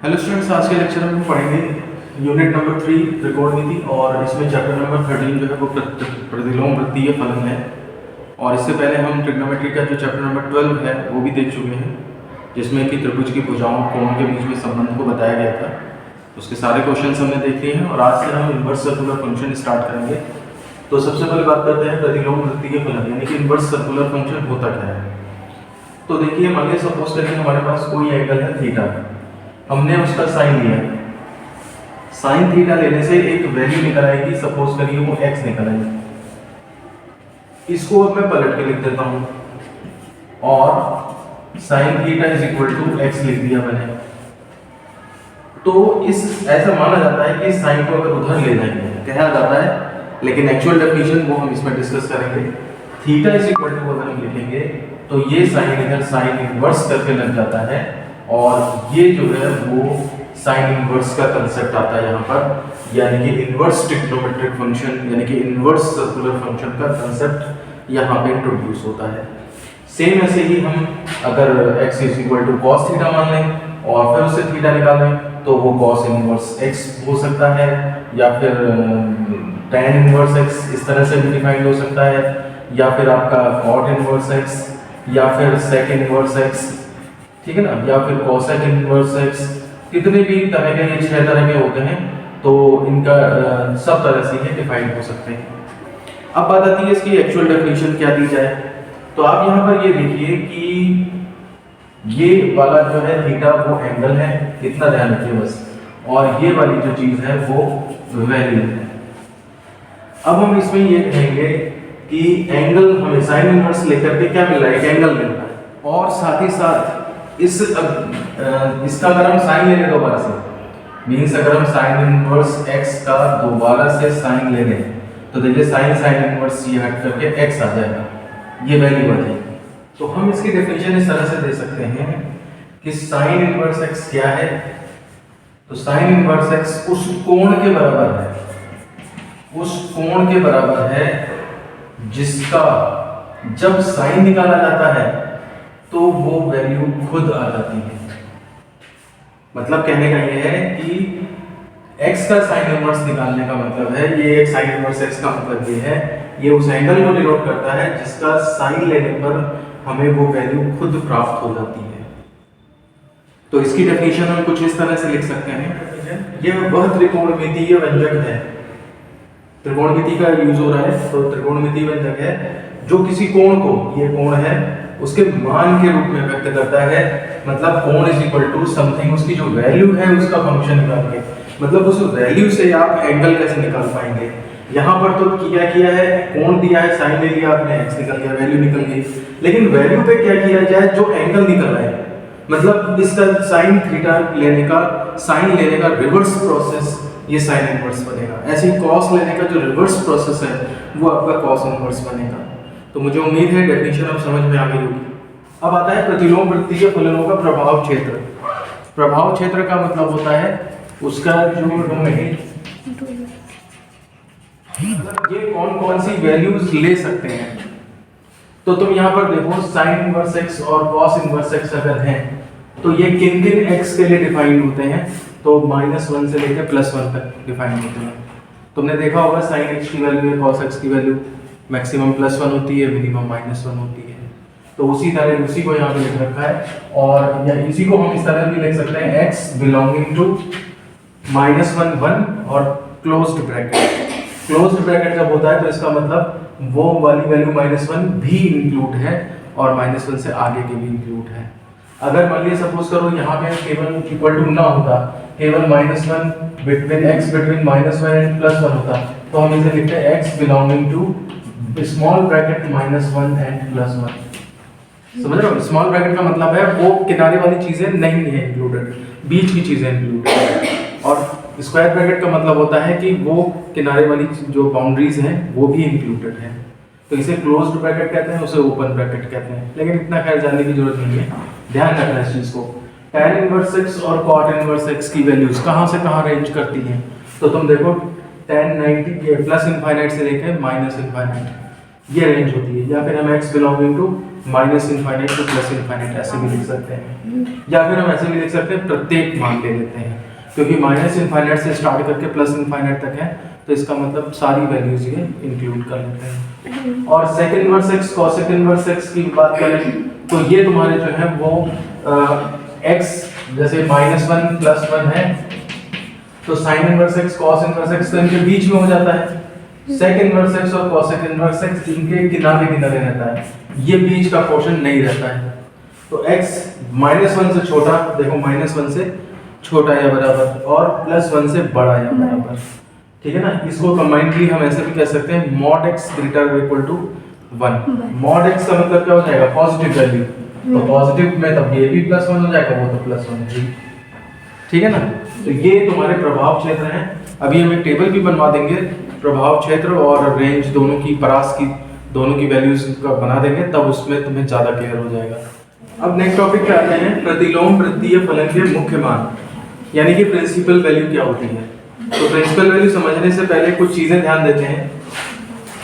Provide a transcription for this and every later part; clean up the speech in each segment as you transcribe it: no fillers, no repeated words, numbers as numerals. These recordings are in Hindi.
हेलो स्टूडेंट्स, आज के लेक्चर में हम पढ़ेंगे यूनिट नंबर 3 त्रिकोणमिति और इसमें चैप्टर नंबर 13 जो है वो प्रतिलोम वृत्तीय फलन है। और इससे पहले हम ट्रिग्नोमेट्री का जो चैप्टर नंबर 12 है वो भी देख चुके हैं, जिसमें कि त्रिभुज की भुजाओं कोण के बीच में संबंध को बताया गया था। उसके सारे क्वेश्चंस हमने देख लिए हैं और आज से हम इन्वर्स सर्कुलर फंक्शन स्टार्ट करेंगे। तो सबसे पहले बात करते हैं प्रतिलोम वृत्तीय फलन, यानी कि इन्वर्स सर्कुलर फंक्शन होता क्या है। तो देखिए, मान लीजिए सपोज करिए हमारे पास कोई एंगल है थीटा, हमने उसका साइन लिया। साइन थीटा लेने से एक वैल्यू निकल आएगी, सपोज करिए वो x निकल आएगी। इसको अब मैं पलट के लिख देता हूं और sine theta is equal to x लिख दिया मैंने। तो इस ऐसा माना जाता है कि साइन को अगर उधर ले जाएंगे कहा जाता है, लेकिन एक्चुअल डेफिनेशन वो हम इसमें डिस्कस करेंगे। थीटा इज इक्वल टू अगर हम लिखेंगे तो ये साइन इधर साइन इनवर्स करके लग जाता है, और ये जो है वो साइन इनवर्स का कंसेप्ट आता है यहाँ पर, यानी कि इनवर्स ट्रिग्नोमेट्रिक फंक्शन यानी कि इनवर्स सर्कुलर फंक्शन का कंसेप्ट यहाँ पे इंट्रोड्यूस होता है। सेम ऐसे ही हम अगर x is equal to cos theta मान लें और फिर उससे थीटा निकालें तो वो कॉस इनवर्स x हो सकता है, या फिर tan इनवर्स x इस तरह से भी डिफाइंड हो सकता है, या फिर आपका cot इनवर्स x, या फिर sec इनवर्स x, ठीक है ना, या फिर कोसेक इनवर्स x। कितने भी तरह के, ये 6 तरह के होते हैं, तो इनका सब तरह से ये डिफाइन हो सकते हैं। अब बात आती है इसकी एक्चुअल डेफिनेशन क्या दी जाए। तो आप यहाँ पर ये देखिए कि ये वाला जो है थीटा वो एंगल है, इतना ध्यान रखिए बस, और ये वाली जो चीज है वो वैल्यू है। अब हम इसमें ये कहेंगे कि एंगल हमें साइन इनवर्स लेकर के क्या मिल रहा है, एक एंगल मिल रहा है, और साथ ही साथ इसका अगर हम साइन ले लें दोबारा से, मीन्स अगर हम साइन इनवर्स x का दोबारा से साइन ले लें तो देखिए साइन साइन इनवर्स ये हट करके x आ जाएगा, ये वैल्यू आ जाएगी। तो हम इसकी डेफिनेशन इस तरह से दे सकते हैं कि साइन इनवर्स x क्या है। तो साइन इनवर्स x उस कोण के बराबर है, उस कोण के बराबर है जिसका जब साइन निकाला जाता है तो वो वैल्यू खुद आ जाती है। मतलब कहने का ये है कि x का साइन इनवर्स निकालने का मतलब है, ये एक साइन इनवर्स x का मतलब ये है, ये उस एंगल को डिनोट करता है जिसका साइन लेने पर हमें वो वैल्यू खुद प्राप्त हो जाती है। तो इसकी डेफिनेशन हम कुछ इस तरह से लिख सकते हैं, ये वह त्रिकोणमितीय व्यंजक है, त्रिकोणमिति का यूज हो रहा है, तो त्रिकोणमितीय व्यंजक है जो किसी कोण को, ये कोण है, उसके मान के रूप में व्यक्त करता है। मतलब कोण इज इक्वल टू समथिंग, उसकी जो वैल्यू है उसका फंक्शन निकाल के, मतलब उस वैल्यू से आप एंगल कैसे निकाल पाएंगे। यहाँ पर तो किया है, कोण दिया है, साइन ले लिया आपने, x निकल गया, वैल्यू निकल गई, लेकिन वैल्यू पे क्या किया जाए, जो एंगल निकल रहा है, मतलब इसका साइन थीटा लेने का, साइन लेने का रिवर्स प्रोसेस ये साइन इनवर्स बनेगा। ऐसे ही कॉस लेने का जो रिवर्स प्रोसेस है वो आपका कॉस इनवर्स बनेगा। तो मुझे उम्मीद है डेफिनेशन अब समझ में आ गई होगी। अब आता है प्रतिलोम वृत्तीय फलनों का प्रभाव क्षेत्र। प्रभाव क्षेत्र का मतलब होता है उसका जो डोमेन, ये कौन कौन सी वैल्यूज ले सकते हैं। तो तुम यहाँ पर देखो साइन इनवर्स x और कॉस इनवर्स x अगर हैं तो ये किन किन x के लिए डिफाइंड होते हैं, तो -1 से लेकर +1 तक डिफाइंड होते हैं। तुमने देखा होगा साइन x की वैल्यू है, कॉस x की वैल्यू मैक्सिमम +1 होती है, मिनिमम -1 होती है। तो उसी तरह उसी को यहाँ पे लिख रखा है, और या इसी को हम इस तरह भी लिख सकते हैं, x बिलोंगिंग टू -1 1 और क्लोज्ड ब्रैकेट। क्लोज्ड ब्रैकेट जब होता है तो इसका मतलब वो वाली वैल्यू -1 भी इंक्लूड है और -1 से आगे के भी इंक्लूड है। अगर मान लीजिए सपोज करो यहाँ पे केवल इक्वल टू ना होता, केवल -1 बिटवीन x बिटवीन -1 एंड +1 होता, तो हम इसे लिखते हैं x belonging to small bracket -1 and +1। समझ रहे हो, स्मॉल ब्रैकेट का मतलब है वो किनारे वाली चीजें नहीं है इंक्लूडेड, बीच की चीजें इंक्लूडेड है, और स्क्वायर ब्रैकेट का मतलब होता है कि वो किनारे वाली जो बाउंड्रीज हैं वो भी इंक्लूडेड है। तो इसे क्लोज्ड ब्रैकेट कहते हैं, उसे ओपन ब्रैकेट कहते हैं, लेकिन इतना खैर जानने की जरूरत नहीं है, ध्यान रखना इस चीज को। tan इनवर्स x और cot इनवर्स x की वैल्यूज कहाँ से कहाँ रेंज करती हैं, तो तुम देखो tan 90 के +∞ से लेकर -∞ ये रेंज होती है, या फिर हम x belonging to minus infinite to plus infinite ऐसे भी लिख सकते हैं, या फिर हम ऐसे भी लिख सकते हैं प्रत्येक मान ले लेते हैं, क्योंकि माइनस इनफाइनाइट से स्टार्ट करके प्लस इनफाइनाइट तक है, तो इसका मतलब सारी वैल्यूज ये इंक्लूड कर लेते हैं। और second inverse x cosec inverse x की बात करें तो ये तुम्हारे जो है वो एक्स जैसे -1 +1 है, तो sine inverse x cos inverse x तो इनके बीच में हो जाता है, सेक इनवर्स एक्स और कोसेक इनवर्स एक्स इनके किनारे किनारे रहता है, ये बीच का पोर्शन नहीं रहता है। तो x -1 से छोटा, देखो -1 से छोटा या बराबर और +1 से बड़ा या बराबर, ठीक है ना। इसको कंबाइनली हम ऐसे भी कह सकते हैं mod x greater or equal to 1। mod x का मतलब क्या हो जाएगा, पॉजिटिव वैल्यू, तो पॉजिटिव में तब ये भी +1 हो जाएगा, वो तो +1 है, ठीक है ना। तो ये तुम्हारे प्रभाव क्षेत्र हैं। अभी हम एक टेबल भी बनवा देंगे, प्रभाव क्षेत्र और रेंज दोनों की, परास की दोनों की वैल्यूज का बना देंगे, तब उसमें तुम्हें ज्यादा क्लियर हो जाएगा। अब नेक्स्ट टॉपिक पे आते हैं, प्रतिलोम वृत्तीय फलन के मुख्य मान, यानी कि प्रिंसिपल वैल्यू क्या होती है। तो प्रिंसिपल वैल्यू समझने से पहले कुछ चीजें ध्यान देते हैं।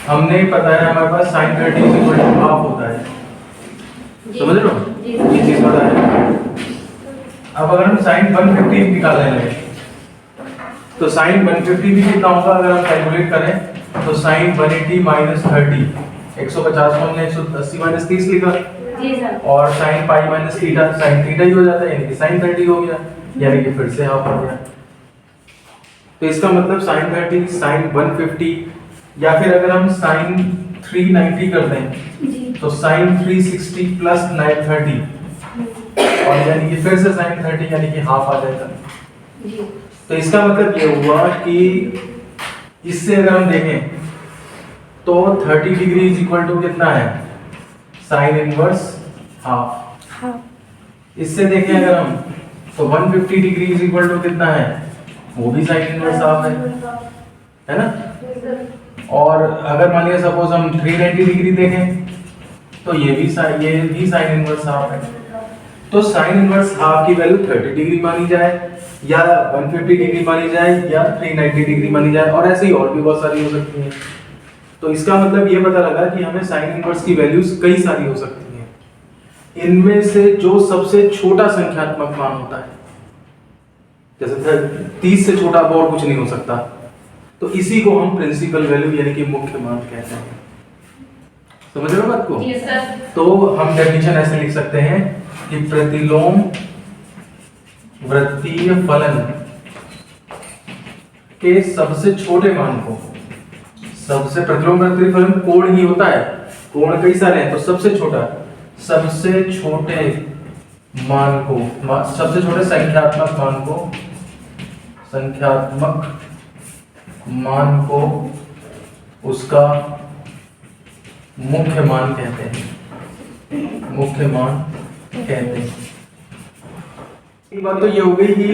हमने पता है हमारे पास sin 30 हाफ होता है, समझ रहे हो, ये चीज पता है। अब अगर हम sin 150 निकालने लगे तो sin 150 भी कितना होगा, अगर हम कैलकुलेट करें तो sin 180 - 30, 150 को हमने 180 - 30 लिखा, और sin पाई - थीटा, sin थीटा ही हो जाता है, यानी कि sin 30 हो गया, यानी कि फिर से हाफ हो गया। तो इसका मतलब sin 30 sin 150, या फिर अगर हम sin 390 कर दें तो sin 360 + 930, और यानी कि फिर से sin 30, यानी कि हाफ आ जाएगा। तो इसका मतलब ये हुआ कि इससे अगर हम देखें तो 30 डिग्री इज इक्वल टू कितना है, साइन इनवर्स हाफ। इससे देखें अगर हम तो 150 डिग्री इज इक्वल टू कितना है, वो भी साइन इनवर्स हाफ है ना। और अगर मान लिया सपोज हम 390 डिग्री देखें तो ये भी साइन इनवर्स हाफ है। तो साइन इनवर्स हाफ की वैल्यू 30 डिग्री मानी जाए, या 150 डिग्री मानी जाए, या 390 डिग्री मानी जाए, और ऐसे ही और भी बहुत सारी हो सकती हैं। तो इसका मतलब ये पता लगा कि हमें साइन इनवर्स की वैल्यूज कई सारी हो सकती हैं। इनमें से जो सबसे छोटा संख्यात्मक मान होता है, जैसे 30 से छोटा और कुछ नहीं हो सकता, तो इसी को हम प्रिंसिपल वैल्यू यानी कि मुख्य मान कहते हैं। समझ रहे हो बात को? Yes sir. तो हम डेफिनेशन ऐसे लिख सकते हैं कि प्रतिलोम वृत्तीय फलन के सबसे छोटे मान को, सबसे प्रतिलोम वृत्तीय फलन कोण ही होता है, कोण कई सारे हैं, तो सबसे छोटा, सबसे छोटे मान को, सबसे छोटे संख्यात्मक मान को उसका मुख्य मान कहते हैं, मुख्य मान कहते हैं। एक बात तो ये हो गई कि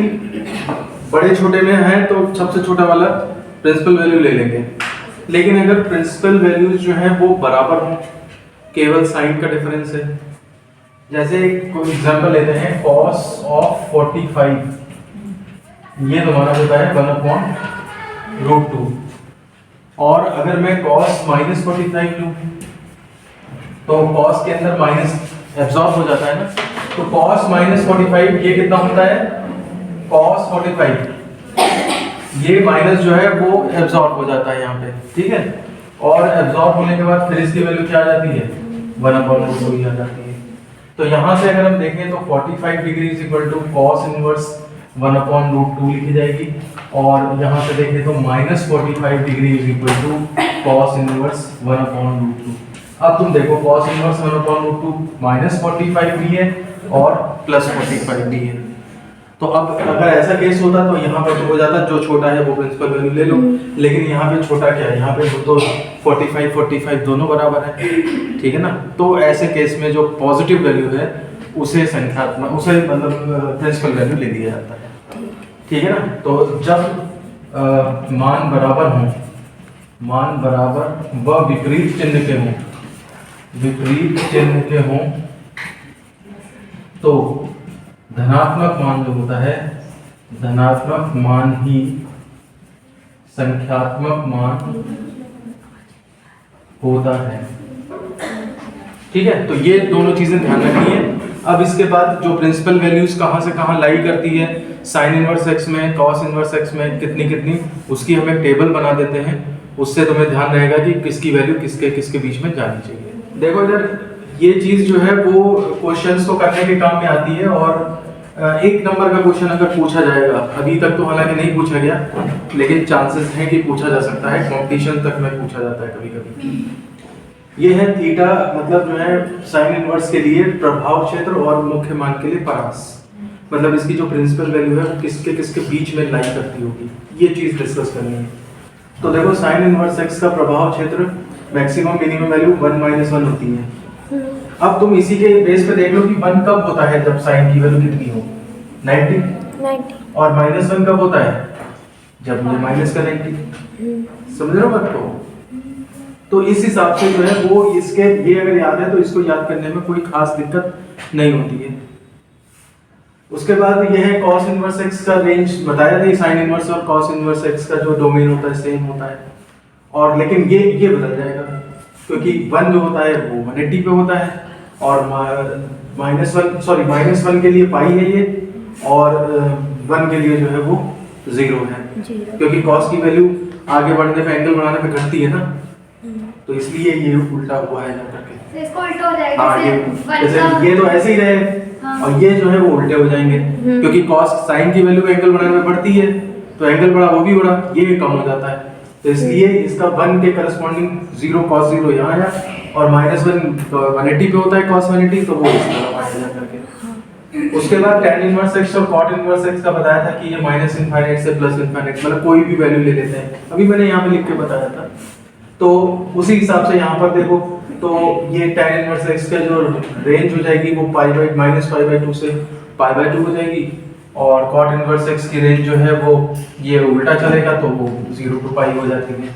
बड़े छोटे में है तो सबसे छोटा वाला प्रिंसिपल वैल्यू ले लेंगे, लेकिन अगर प्रिंसिपल वैल्यूज जो है वो बराबर हों, केवल साइन का डिफरेंस है, जैसे कोई एग्जांपल लेते हैं cos of 45, ये तुम्हारा होता है 1/√2, और अगर मैं cos -45 लूं तो cos के अंदर माइनस एब्जॉर्ब हो जाता है ना, तो cos -45 ये कितना होता है, cos 45, ये माइनस जो है वो एब्जॉर्ब हो जाता है यहाँ पे, ठीक है। और एब्जॉर्ब होने के बाद फिर इसकी वैल्यू क्या आ जाती है, 1/√2 आ जाती है। तो यहाँ से अगर हम देखें तो 45 degree is equal to cos inverse 1/√2 लिखी जाएगी, और यहाँ से देखें तो -45 degree is equal to cos inverse 1/√2। अब तुम देखो cos इनवर्स 1/√2 -45 भी है और +45 भी है। तो अब अगर ऐसा केस होता तो यहाँ पर तो हो जाता जो छोटा है वो प्रिंसिपल वैल्यू ले लो, लेकिन यहाँ पे छोटा क्या है, यहाँ पे तो 45 दोनों बराबर है, ठीक है ना। तो ऐसे केस में जो पॉजिटिव वैल्यू है उसे संख्यात्मक, उसे मतलब प्रिंसिपल वैल्यू ले लिया जाता है, ठीक है ना। तो जब मान बराबर हों, मान बराबर व विपरीत चिन्ह के हों, विपरीत चिन्ह के हों, तो धनात्मक मान जो होता है, धनात्मक मान ही संख्यात्मक मान होता है, ठीक है, तो ये दोनों चीजें ध्यान रखनी है। अब इसके बाद जो प्रिंसिपल वैल्यूज कहाँ से कहाँ लाई करती है, साइन इनवर्स एक्स में, कॉस इनवर्स एक्स में कितनी कितनी, उसकी हम एक टेबल बना देते हैं। उससे तुम्हें ध्यान रहेगा कि किसकी वैल्यू किसके किसके बीच में जानी चाहिए। देखो इधर ये चीज जो है वो क्वेश्चंस को करने के काम में आती है, और एक नंबर का क्वेश्चन अगर पूछा जाएगा, अभी तक तो हालांकि नहीं पूछा गया, लेकिन चांसेस हैं कि पूछा जा सकता है, कॉम्पिटिशन तक में पूछा जाता है कभी कभी। ये है थीटा, मतलब जो है साइन इनवर्स के लिए प्रभाव क्षेत्र और मुख्य मान के लिए परास, मतलब इसकी जो प्रिंसिपल वैल्यू है वो किसके किसके बीच में लाई करती होगी, ये चीज डिस्कस करनी है। तो देखो साइन इनवर्स एक्स का प्रभाव क्षेत्र मैक्सिमम मिनिमम वैल्यू 1 - 1 होती है। अब तुम इसी के बेस पे देख लो कि 1 कब होता है, जब साइन की वैल्यू कितनी हो, 90, और -1 कब होता है, जब ये माइनस का 90। समझ रहे हो बात को? तो इस हिसाब से जो है वो इसके, ये अगर याद है तो इसको याद करने में कोई खास दिक्कत नहीं होती है। उसके बाद ये है cos इनवर्स x का रेंज, बताया था साइन इनवर्स और cos इनवर्स x का जो डोमेन होता है सेम होता है, और लेकिन ये बदल जाएगा क्योंकि 1 जो होता है वो 180 पे होता है, और -1 के लिए पाई है ये, और 1 के लिए जो है वो 0 है, क्योंकि cos की वैल्यू आगे बढ़ने पे, एंगल बढ़ाने पे घटती है ना, तो इसलिए ये उल्टा हुआ है जाकर के। तो इसको उल्टा हो जाएगा, जैसे ये तो ऐसे ही रहे, और ये जो है वो उल्टे हो जाएंगे, क्योंकि cos साइन की वैल्यू एंगल बढ़ाने में बढ़ती है, तो एंगल बढ़ा वो भी बढ़ा, ये कम हो जाता है, तो इसलिए इसका 1 के करस्पॉन्डिंग 0 cos 0 यहाँ आया, और -1 180 पे होता है cos 180, तो वो इस तरह आया जा करके। उसके बाद tan इनवर्स x और cot इनवर्स x का बताया था कि ये -∞ से +∞, मतलब कोई भी वैल्यू ले लेते हैं, अभी मैंने यहाँ पे लिख के बताया था। तो उसी हिसाब से यहाँ पर देखो, तो ये tan इनवर्स x का जो रेंज हो जाएगी वो -π/2 से π/2 हो जाएगी, और cot इनवर्स x की रेंज जो है वो ये उल्टा चलेगा, तो वो 0 to π हो जाती है।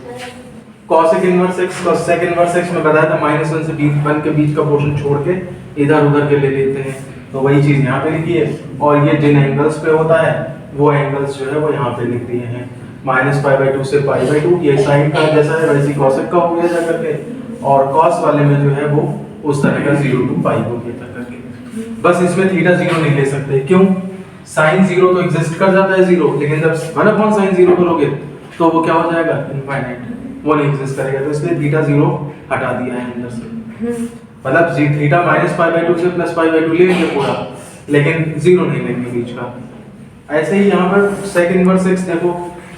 cosec inverse x, cosec inverse x में बताया था -1 से 1 के बीच का पोर्शन छोड़ के इधर उधर के ले लेते हैं, तो वही चीज यहाँ पे लिखी है, और ये जिन एंगल्स पे होता है वो एंगल्स जो है वो यहाँ पे लिख दिए हैं, -π/2 से π/2, ये साइन का जैसा है वैसे cosec का हो गया जा करके, और cos वाले में जो है वो उस तरह का 0 to π हो गया जा करके। बस इसमें थीटा 0 नहीं ले सकते, क्यों? साइन 0 तो एग्जिस्ट कर जाता है 0, लेकिन जब 1/sin 0 करोगे तो वो क्या हो जाएगा, इनफाइनाइट, वो नहीं एग्जिस्ट करेगा, तो इसलिए थीटा 0 हटा दिया है अंदर से, मतलब थीटा -π/2 से +π/2 ले लेंगे पूरा, लेकिन 0 नहीं लेंगे बीच का। ऐसे ही यहाँ पर sec इनवर्स x देखो,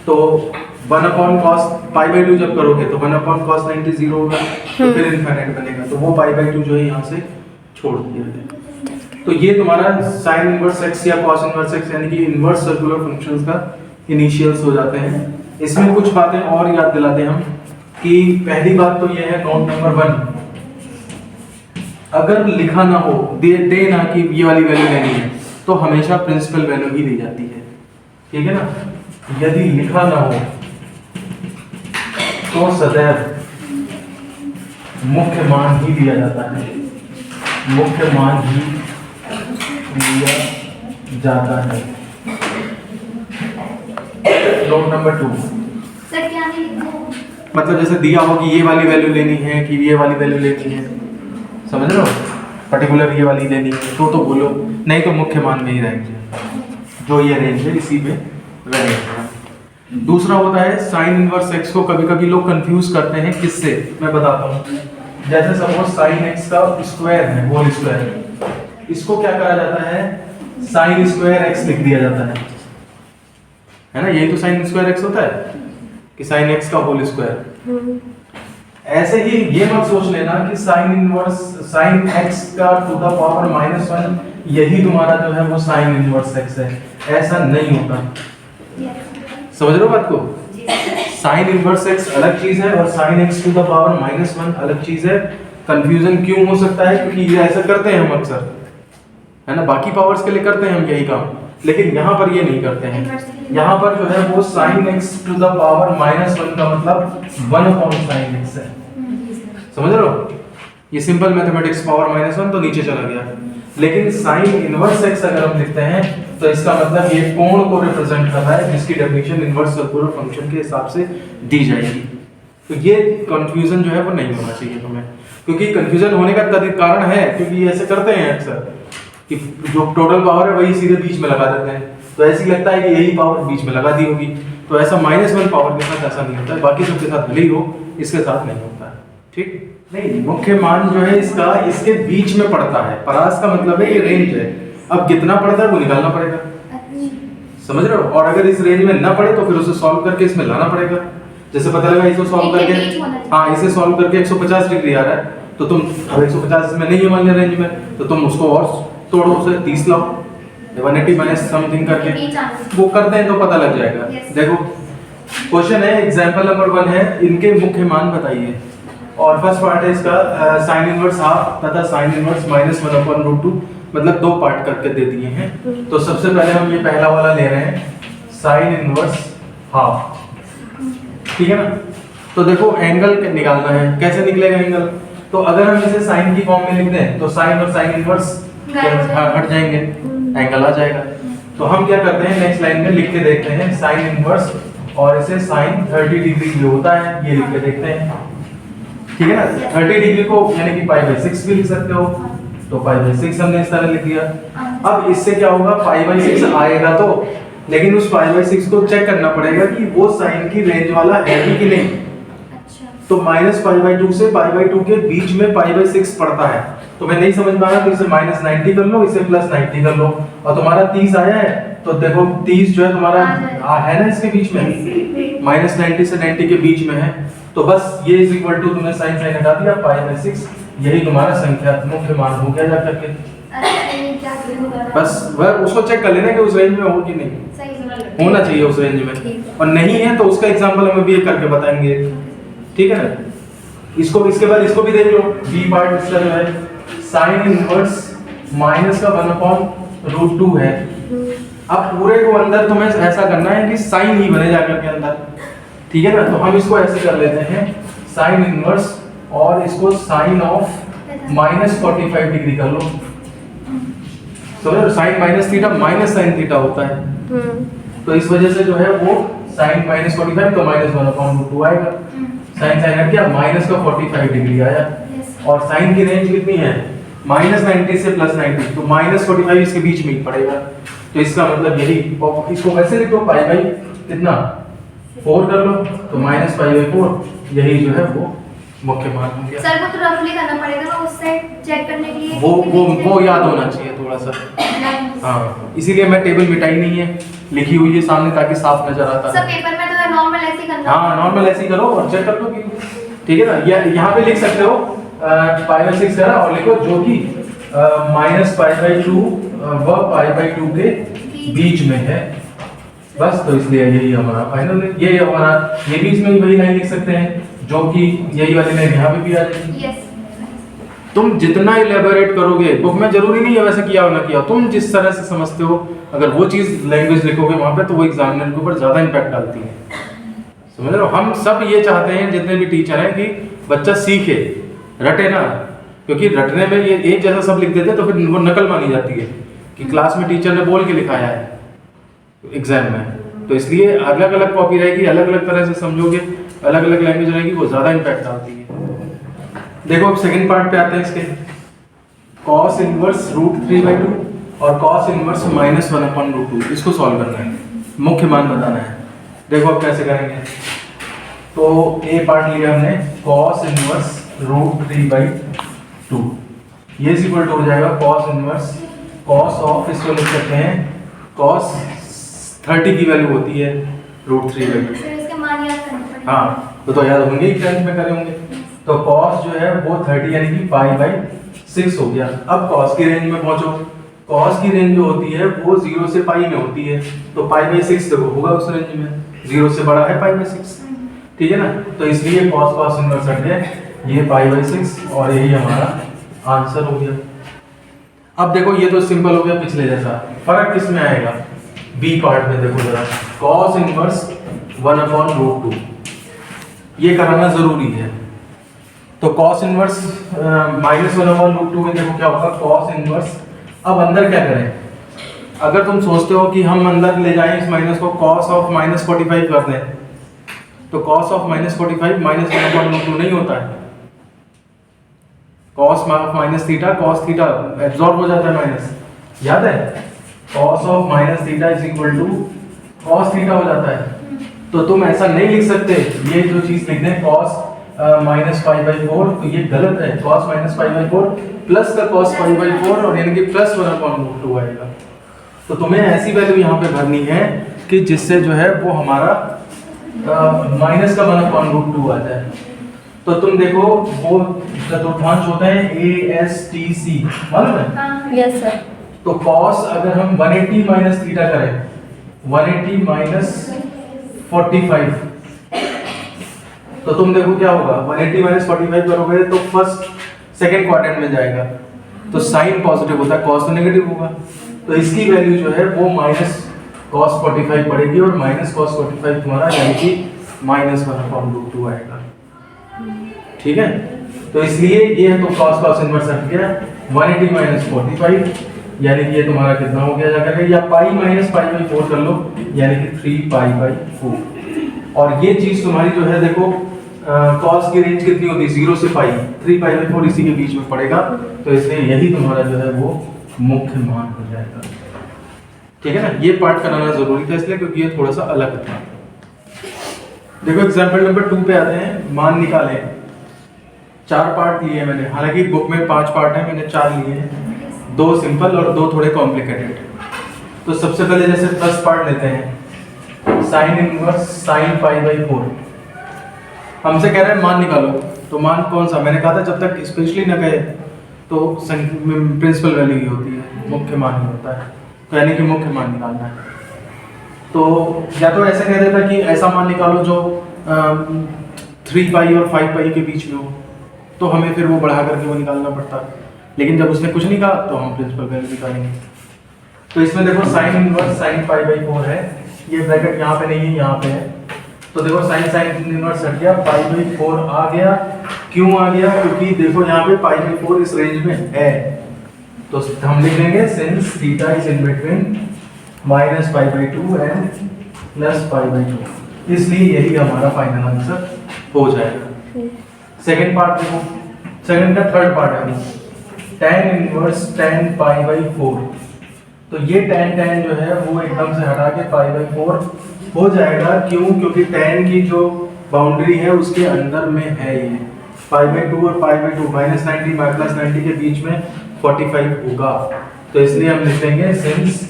तो 1/cos π/2 जब करोगे तो 1/cos 90 0 होगा, तो फिर इनफाइनाइट बनेगा, तो वो π/2 जो है यहाँ से छोड़ दिया है। तो ये तुम्हारा sin इनवर्स x या cos इनवर्स x यानी कि इनवर्स सर्कुलर फंक्शंस का इनिशियल्स हो जाते हैं। इसमें कुछ बातें और याद दिलाते हम कि पहली बात तो ये है, काउंट नंबर 1, अगर लिखा ना हो, दे ना कि ये वाली वैल्यू लेनी है, तो हमेशा प्रिंसिपल वैल्यू ही ली जाती है, ठीक है ना। यदि लिखा ना हो तो सदैव मुख्य मान ही दिया जाता है, मुख्य मान ही लिया जाता है। नोट नंबर 2, सर क्या नहीं लिखा, मतलब जैसे दिया हो कि ये वाली वैल्यू लेनी है, कि ये वाली वैल्यू लेनी है, समझ रहे हो, पर्टिकुलर ये वाली लेनी है, तो बोलो, नहीं तो मुख्य मान में ही रहेंगे, जो ये रेंज है इसी में रहेगा। दूसरा होता है साइन इनवर्स x को कभी कभी लोग कंफ्यूज करते हैं, किससे मैं बताता हूँ। जैसे सपोज साइन x का स्क्वायर है, होल स्क्वायर, इसको क्या कहा जाता है, साइन स्क्वायर x लिख दिया जाता है ना, यही तो साइन स्क्वायर x होता है कि साइन x का होल स्क्वायर। ऐसे ही ये मत सोच लेना कि साइन इनवर्स साइन x का टू द पावर -1 यही तुम्हारा जो है वो साइन इनवर्स x है, ऐसा नहीं होता। समझ रहे हो बात को? साइन इनवर्स x अलग चीज है और sine x to the power -1 अलग चीज है। कंफ्यूजन क्यों हो सकता है, क्योंकि ये ऐसा करते हैं हम अक्सर, है ना, बाकी पावर्स के लिए करते हैं हम यही काम, लेकिन यहाँ पर ये नहीं करते हैं। यहाँ पर जो है वो sine x to the power -1 का मतलब 1/sin x है, समझ रहे हो, ये सिंपल मैथमेटिक्स, पावर -1 तो नीचे चला गया। लेकिन साइन इनवर्स x अगर हम लिखते हैं तो इसका मतलब ये कोण को रिप्रेजेंट कर रहा है, जिसकी डेफिनेशन इनवर्स सर्कुलर फंक्शन के हिसाब से दी जाएगी। तो ये कंफ्यूजन जो है वो नहीं होना चाहिए हमें। क्योंकि कंफ्यूजन होने का कारण है क्योंकि ये ऐसे करते हैं अक्सर कि जो टोटल पावर है वही सीधे बीच में लगा देते हैं, तो ऐसी लगता है कि यही पावर बीच में लगा दी होगी। तो ऐसा -1 पावर के साथ ऐसा नहीं होता है, बाकी सबके साथ भले ही हो, इसके साथ नहीं होता है। ठीक नहीं, मुख्य मान जो है इसका इसके बीच में पड़ता है। परास का मतलब है ये रेंज है, अब कितना पड़ता है वो निकालना पड़ेगा, समझ रहे हो। और अगर इस रेंज में ना पड़े तो फिर उसे सॉल्व करके इसमें लाना पड़ेगा। जैसे पता लगा इसे सॉल्व करके, हाँ इसे सॉल्व करके 150 डिग्री आ रहा है, तो तुम अब 150 में नहीं है मान लिया रेंज में, तो तुम उसको और तोड़ो, उसे 30 लाओ, 180 माइनस समथिंग करके वो करते हैं तो पता लग जाएगा। देखो क्वेश्चन है, एग्जांपल नंबर 1 है, इनके मुख्य मान बताइए। और फर्स्ट पार्ट है इसका साइन इनवर्स हाफ तथा साइन इनवर्स -1/√2, मतलब 2 पार्ट करके दे दिए हैं। तो सबसे पहले हम ये पहला वाला ले रहे हैं, साइन इनवर्स हाफ, ठीक है ना। तो देखो एंगल निकालना है, कैसे निकलेगा एंगल, तो अगर हम इसे साइन की फॉर्म में लिख दें तो साइन और साइन इनवर्स हट जाएंगे, एंगल आ जाएगा। तो हम क्या करते हैं, नेक्स्ट लाइन में लिख के देखते हैं साइन इनवर्स, और इसे साइन 30 डिग्री जो होता है ये लिख के देखते हैं, ठीक है ना। 30 डिग्री को यानी कि π/6 भी लिख सकते हो, तो π/6 हमने इस तरह लिख दिया। अब इससे क्या होगा, π/6 आएगा तो, लेकिन उस π/6 को चेक करना पड़ेगा कि वो साइन की रेंज वाला है भी कि नहीं। तो -π/2 से π/2 के बीच में π/6 पड़ता है, तो मैं नहीं समझ पा रहा तो इसे -90 कर लो, इसे +90 कर लो, और तुम्हारा 30 आया है तो देखो 30 जो है तुम्हारा है ना इसके बीच में, -90 से 90 के बीच में है, तो बस ये इज इक्वल टू, तुमने साइन साइन हटा दिया, π/6, यही तुम्हारा संख्यात्मक मान हो गया जा करके। बस वह उसको चेक कर लेना कि उस रेंज में हो कि नहीं, होना चाहिए उस रेंज में, और नहीं है तो उसका एग्जांपल हम अभी करके बताएंगे, ठीक है ना। इसको इसके बाद इसको भी देख लो, बी पार्ट इसका जो है साइन इनवर्स माइनस का 1/√2 है। अब पूरे को अंदर तुम्हें ऐसा करना है कि साइन ही बने जाकर के अंदर, ठीक है ना। तो हम इसको ऐसे कर लेते हैं, साइन इनवर्स, और इसको साइन ऑफ -45 डिग्री कर लो, समझो, sine minus theta minus sine theta होता है, तो इस वजह से जो है वो साइन -45 तो -1/√2 आएगा, साइन साइन हट गया, माइनस का 45 डिग्री आया, और साइन की रेंज कितनी है, -90 से +90, तो -45 इसके बीच में ही पड़ेगा। तो इसका मतलब यही, इसको वैसे लिखो π/, कितना 4 कर लो, तो -π/4, यही जो है वो मुख्य मान हो गया। सर वो तो रफली करना पड़ेगा ना, उससे चेक करने के लिए वो याद होना चाहिए थोड़ा सा, हाँ, इसीलिए मैं टेबल मिटाई नहीं है, लिखी हुई है सामने ताकि साफ नजर आता है। सब पेपर में तो नॉर्मल ऐसे ही करना, हाँ नॉर्मल ऐसे ही करो और चेक कर लो कि ठीक है ना। यहाँ पे लिख सकते हो π/6 करा, और लिखो जो कि -π/2 व π/2 के बीच में है, बस। तो इसलिए यही हमारा फाइनल है, ये हमारा, ये बीच में वही लाइन लिख सकते हैं जो कि यही वाली लाइन यहाँ पे भी आ जाएगी। यस। तुम जितना इलेबोरेट करोगे, बुक में जरूरी नहीं है वैसे किया हो ना किया, तुम जिस तरह से समझते हो, अगर वो चीज लैंग्वेज लिखोगे वहां पे तो वो एग्जामिनर के ऊपर ज्यादा इम्पैक्ट डालती है, समझ रहे हो। हम सब ये चाहते हैं जितने भी टीचर हैं कि बच्चा सीखे, रटे ना, क्योंकि रटने में ये एक जैसा सब लिख देते तो फिर वो नकल मानी जाती है कि क्लास में टीचर ने बोल के लिखाया है एग्जाम में, तो इसलिए अलग अलग कॉपी रहेगी, अलग अलग तरह से समझोगे, अलग अलग लैंग्वेज रहेगी, वो ज्यादा इम्पैक्ट डालती है। देखो अब सेकंड पार्ट पे आते हैं इसके, cos इनवर्स √3/2 और cos इनवर्स -1/√2, इसको सॉल्व करना है, मुख्य मान बताना है। देखो अब कैसे करेंगे, तो ए पार्ट लिया हमने, cos इनवर्स √3/2, ये इक्वल टू हो जाएगा cos इनवर्स, cos ऑफ, इसको लिख सकते हैं cos 30 की वैल्यू होती है √3/2, फिर इसके मान याद करने पड़ेंगे। हाँ तो याद होंगे ही, 10th में करे होंगे। तो cos जो है वो 30 यानी कि π/6 हो गया। अब cos की रेंज में पहुंचो, cos की रेंज जो होती है वो 0 से π में होती है, तो π/6 देखो होगा उस रेंज में, 0 से बड़ा है π/6, ठीक है ना। तो इसलिए cos इनवर्स हट गया, ये π/6, और यही हमारा आंसर हो गया। अब देखो ये तो सिंपल हो गया पिछले जैसा, फर्क किस में आएगा, बी पार्ट में देखो जरा, cos इनवर्स 1/√2, ये कराना जरूरी है। तो cos इनवर्स -1/√2 में देखो क्या होगा, cos इनवर्स, अब अंदर क्या करें, अगर तुम सोचते हो कि हम अंदर ले जाएं इस माइनस को, cos ऑफ -45 कर दें, तो cos ऑफ -45 -1/√2 नहीं होता है, cos minus theta, cos theta absorb हो जाता है माइनस, याद है, cos of minus theta is equal to cos theta हो जाता है। तो तुम ऐसा नहीं लिख सकते, ये जो चीज लिख दें कॉस माइनस पाई बाई 4, तो ये गलत है। Cos minus pi by 4 plus का कॉस पाई बाई 4 और यानी कि प्लस 1/√2 आएगा। तो तुम्हें ऐसी वैल्यू यहाँ पे भरनी है कि जिससे जो है वो हमारा माइनस का 1/√2 आ जाए। तो तुम देखो वो चतुर्थांश होते हैं ASTC, मालूम है? हाँ। Yes sir. तो कॉस अगर हम 180 माइनस थीटा करें, 180 माइनस 45, तो तुम देखो क्या होगा, 180 माइनस 45 करोगे तो फर्स्ट सेकंड क्वाड्रेंट में जाएगा, तो साइन पॉजिटिव होता है, कॉस तो नेगेटिव होगा। तो इसकी वैल्यू जो है वो माइनस कॉस 45 पड़ेगी और माइनस कॉस 45 तुम्हारा यानी कि माइनस 1/√2 आएगा। ठीक है, तो इसलिए ये है तो कॉस कॉस इनवर्स हट गया, 180 माइनस 45 यानी कि ये तुम्हारा कितना हो गया जाकर, या पाई माइनस पाई बाई 4 कर लो यानी कि 3 पाई बाई 4। और ये चीज तुम्हारी जो है देखो कॉस की रेंज कितनी होती है, 0 से पाई, 3 पाई बाई 4 इसी के बीच में पड़ेगा, तो इसलिए यही तुम्हारा जो है वो मुख्य मान हो जाएगा। ठीक है ना, ये पार्ट कराना जरूरी था इसलिए क्योंकि ये थोड़ा सा अलग था। देखो एग्जांपल नंबर 2 पे आते हैं, मान निकालें। 4 पार्ट लिए मैंने, हालांकि बुक में 5 पार्ट है, मैंने 4 लिए हैं, 2 सिंपल और 2 थोड़े कॉम्प्लिकेटेड। तो सबसे पहले जैसे फर्स्ट पार्ट लेते हैं, sine inverse sine pi by 4। हमसे कह रहे हैं मान निकालो, तो मान कौन सा, मैंने कहा था जब तक स्पेशली ना कहे तो प्रिंसिपल वैल्यू ही होती है, मुख्य मान ही होता है, तो यानी कि मुख्य मान निकालना है। तो या तो ऐसे कह देता कि ऐसा मान निकालो जो 3 पाई और 5 पाई के बीच में हो, तो हमें फिर वो बढ़ा करके वो निकालना पड़ता। लेकिन जब उसने कुछ नहीं कहा तो हम प्रिंसिपल वैल्यू निकालेंगे। तो इसमें देखो sine inverse sine pi by 4 है, ये ब्रैकेट यहाँ पे नहीं है, यहाँ पे है। तो देखो साइन साइन इनवर्स हट गया, पाई बाई 4 आ गया। क्यों आ गया, क्योंकि देखो यहाँ पे पाई बाई 4 इस रेंज में है, तो हम लिख लेंगे since theta is in between minus pi by 2 and plus pi by 2, इसलिए यही हमारा फाइनल आंसर हो जाएगा। सेकंड पार्ट देखो, सेकंड का थर्ड पार्ट है tan inverse tan pi by 4। तो ये tan जो है वो एकदम से हटा के पाई बाई 4 हो जाएगा। क्यों, क्योंकि tan की जो बाउंड्री है उसके अंदर में है ये पाई बाई 2 और पाई बाई 2 माइनस 90 प्लस 90 के बीच में 45 होगा। तो इसलिए हम लिखेंगे since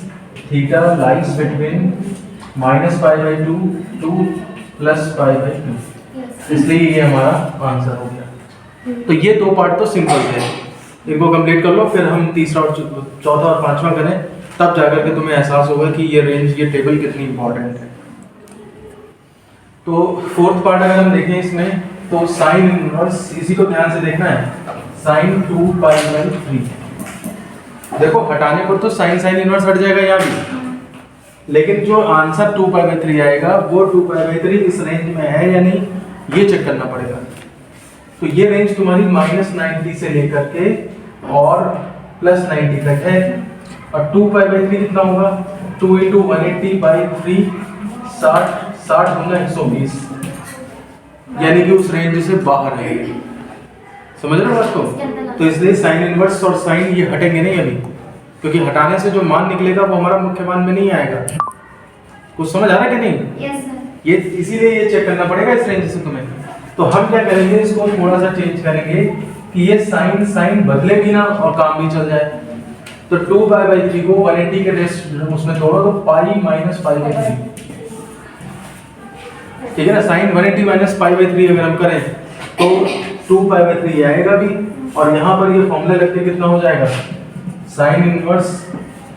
theta lies between minus pi by 2 two plus pi by 2, इसलिए ये हमारा आंसर हो गया। तो ये 2 पार्ट तो सिंपल थे, इनको कंप्लीट कर लो, फिर हम तीसरा और चौथा और पांचवा करें, तब जाकर के तुम्हें एहसास होगा कि ये रेंज, ये टेबल कितनी इंपॉर्टेंट है। तो फोर्थ पार्ट अगर हम देखें इसमें, तो साइन इनवर्स, इसी को ध्यान से देखना है, साइन 2 पाई बाई 3। देखो हटाने पर तो साइन साइन इनवर्स हट जाएगा यहाँ भी, लेकिन जो आंसर 2 पाई बाई 3 आएगा वो 2 पाई बाई 3 इस रेंज में है या नहीं, ये चेक करना पड़ेगा। तो ये रेंज तुम्हारी माइनस 90 से लेकर के और प्लस 90 तक है, और 2 पाई बाई 3 कितना होगा, 2 इंटू 180 बाई 3, 60 गुना 120, यानी कि उस रेंज से बाहर है। समझ रहे हो बात को? तो इसलिए साइन इनवर्स और साइन ये हटेंगे नहीं अभी, क्योंकि हटाने से जो मान निकलेगा वो हमारा मुख्य मान में नहीं आएगा। कुछ समझ आ रहा है कि नहीं? Yes sir. ये इसीलिए ये चेक करना पड़ेगा इस रेंज से तुम्हें। तो हम क्या करेंगे, इसको थोड़ा सा चेंज करेंगे कि ये साइन साइन बदले भी ना और काम भी चल जाए। तो 2 पाई बाई 3 को 180 के रेस्ट उसमें तोड़ो तो पाई माइनस पाई बाई 3, ठीक है ना। साइन 180 माइनस पाई बाई 3 अगर हम करें तो 2 पाई बाई 3 आएगा भी, और यहाँ पर ये फॉर्मूला रख के कितना हो जाएगा, साइन इनवर्स,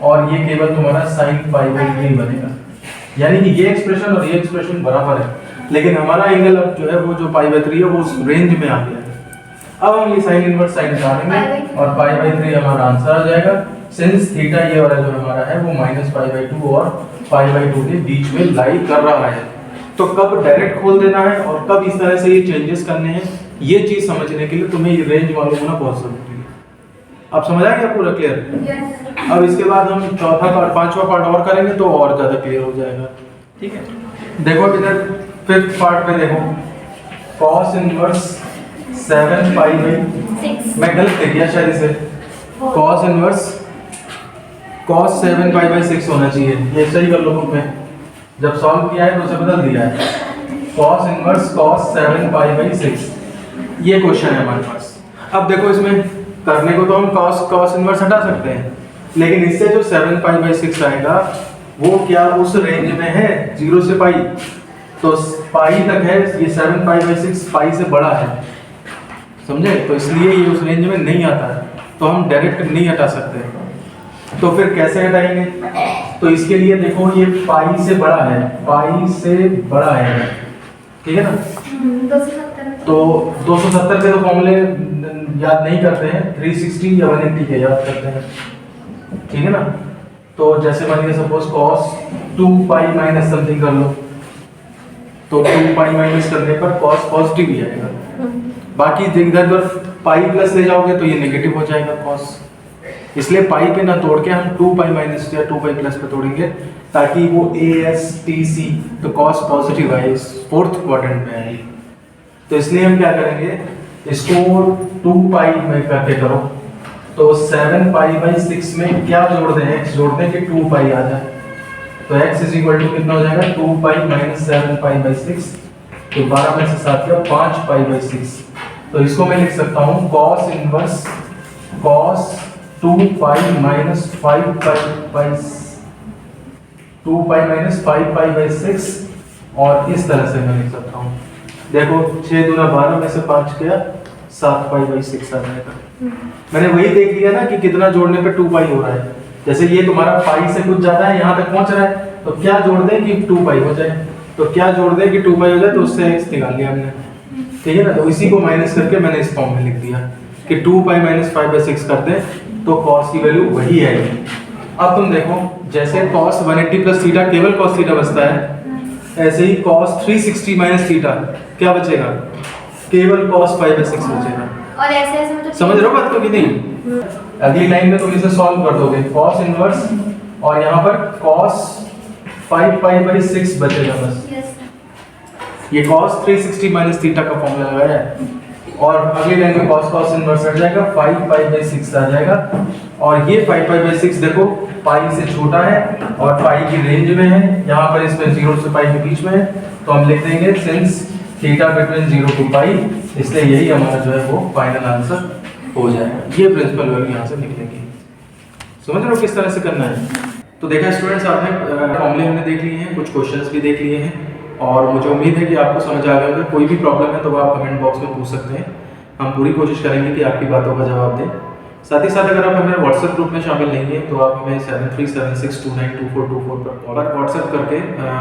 और ये केवल तुम्हारा साइन पाई बाई 3 बनेगा। यानी कि ये एक्सप्रेशन और ये एक्सप्रेशन बराबर है, लेकिन हमारा एंगल अब जो है वो जो पाई बाई 3 है वो उस रेंज में आ गया है। अब हम ये साइन इनवर्स साइन निकालेंगे और पाई बाई 3 हमारा आंसर आ जाएगा। सिंस थीटा ये वाला जो हमारा है वो माइनस पाई बाई 2 और पाई बाई 2 के बीच में लाई कर रहा है। तो कब डायरेक्ट खोल देना है और कब इस तरह से ये चेंजेस करने हैं, ये चीज समझने के लिए तुम्हें ये रेंज मालूम होना बहुत जरूरी है। अब समझ आ गया पूरा क्लियर? अब इसके बाद हम चौथा पार्ट, पांचवा पार्ट और करेंगे तो और ज्यादा क्लियर हो जाएगा। ठीक है, देखो इधर फिफ्थ पार्ट में देखो, cos इनवर्स 7 पाई बाई, 6 मैं गलत लिख दिया शायद इसे, cos inverse cos 7 pi by 6 होना चाहिए, ये सही कर लो बुक में, जब सॉल्व किया है तो उसे बदल दिया है, cos inverse cos 7 pi by 6, ये क्वेश्चन है हमारे पास। अब देखो इसमें करने को तो हम कॉस इनवर्स हटा सकते हैं, लेकिन इससे जो 7 पाई बाई 6 आएगा वो क्या उस रेंज में है 0 से पाई, तो पाई तक है, ये 7 पाई बाई 6 पाई से बड़ा है, समझे, तो इसलिए ये उस रेंज में नहीं आता है, तो हम डायरेक्ट नहीं हटा सकते। तो फिर कैसे हटाएंगे, तो इसके लिए देखो ये पाई से बड़ा है, पाई से बड़ा है, ठीक है ना, 270 में तो 270 के तो फॉर्मूले याद नहीं करते हैं, 360 या 180 के याद करते हैं, ठीक है ना। तो जैसे मानिए suppose cos 2 pi minus something कर लो, तो 2 पाई माइनस करने पर कॉस पॉजिटिव ही आएगा, बाकी इधर पाई प्लस ले जाओगे तो ये नेगेटिव हो जाएगा कॉस, इसलिए पाई पे ना तोड़ के हम 2 पाई माइनस या 2 पाई प्लस पे तोड़ेंगे, ताकि वो ASTC तो कॉस पॉजिटिव आए, इस फोर्थ क्वाड्रेंट में आए, तो इसलिए हम क्या करेंगे, इसको 2 पाई में करके करो, तो 7 पाई बाई 6 में क्या जोड़ दें, x जोड़ दें कि 2 पाई आ जाए, तो x इज इक्वल टू कितना हो जाएगा 2 पाई माइनस 7 पाई बाई 6, तो 12 में से 7 गया 5 पाई बाई 6, तो इसको मैं लिख सकता हूँ cos inverse cos 2 pi minus 5 pi by 2 pi minus 5 pi by 6, और इस तरह से मैं लिख सकता हूँ, देखो 6 दूना 12 में से 5 गया 7 पाई बाई 6 आ जाएगा। मैंने वही देख लिया ना कि कितना जोड़ने पे 2 पाई हो रहा है, जैसे ये तुम्हारा पाई से कुछ ज्यादा है, यहाँ तक पहुंच रहा है, तो क्या जोड़ दें कि 2 पाई हो जाए, तो क्या जोड़ दें कि 2 पाई हो जाए, तो उससे x निकाल लिया हमने, ठीक है ना, तो इसी को माइनस करके मैंने इस फॉर्म में लिख दिया कि 2 पाई माइनस 5 बाई 6 कर दें तो cos की वैल्यू वही आएगी। अब तुम देखो जैसे cos 180 प्लस थीटा केवल cos थीटा बचता है, ऐसे ही cos 360 माइनस थीटा क्या बचेगा, केवल cos 5 बाई 6 बचेगा, और ऐसे ऐसे मतलब समझ रहे हो बात को कि नहीं। अगली लाइन में तुम इसे सॉल्व कर दोगे, cos इनवर्स और यहाँ पर cos 5 पाई बाई 6 बचेगा बस, यस ये cos 360 माइनस थीटा का फॉर्मूला लगाया है, और अगली लाइन में cos इनवर्स हट जाएगा 5 पाई बाई 6 आ जाएगा, और ये 5 पाई बाई 6 देखो पाई से छोटा है और पाई की रेंज में है, यहाँ पर इसमें 0 से पाई के बीच में है, तो हम लिख देंगे सिंस थीटा बिटवीन 0 टू पाई, इसलिए यही हमारा जो है वो फाइनल आंसर हो जाएगा, ये प्रिंसिपल वैल्यू यहाँ से निकलेगी। समझ रहे हो किस तरह से करना है। तो देखा स्टूडेंट्स, आपने फॉर्मूले हमने देख लिए हैं, कुछ क्वेश्चंस भी देख लिए हैं, और मुझे उम्मीद है कि आपको समझ आ गया होगा। कोई भी प्रॉब्लम है तो आप कमेंट बॉक्स में पूछ सकते हैं, हम पूरी कोशिश करेंगे कि आपकी बातों का जवाब दें। साथ ही साथ अगर आप हमारे व्हाट्सएप ग्रुप में शामिल नहीं हैं तो आप हमें 7376292424 पर व्हाट्सएप करके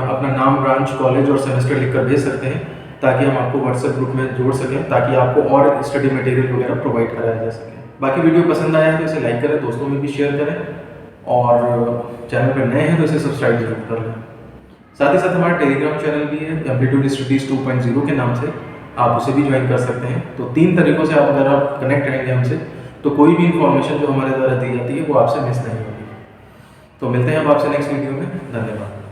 अपना नाम, ब्रांच, कॉलेज और सेमेस्टर लिखकर भेज सकते हैं, ताकि हम आपको व्हाट्सएप ग्रुप में जोड़ सकें, ताकि आपको और स्टडी मटेरियल वगैरह प्रोवाइड कराया जा सके। बाकी वीडियो पसंद आया है तो इसे लाइक करें, दोस्तों में भी शेयर करें, और चैनल पर नए हैं तो इसे सब्सक्राइब जरूर कर लें। साथ ही साथ हमारा टेलीग्राम चैनल भी है एम्पलीट्यूड स्टडीज 2.0 के नाम से, आप उसे भी ज्वाइन कर सकते हैं। तो 3 तरीकों से अगर आप कनेक्ट रहेंगे हमसे तो कोई भी इंफॉर्मेशन जो हमारे द्वारा दी जाती है वो आपसे मिस नहीं होगी। तो मिलते हैं अब आपसे नेक्स्ट वीडियो में, धन्यवाद।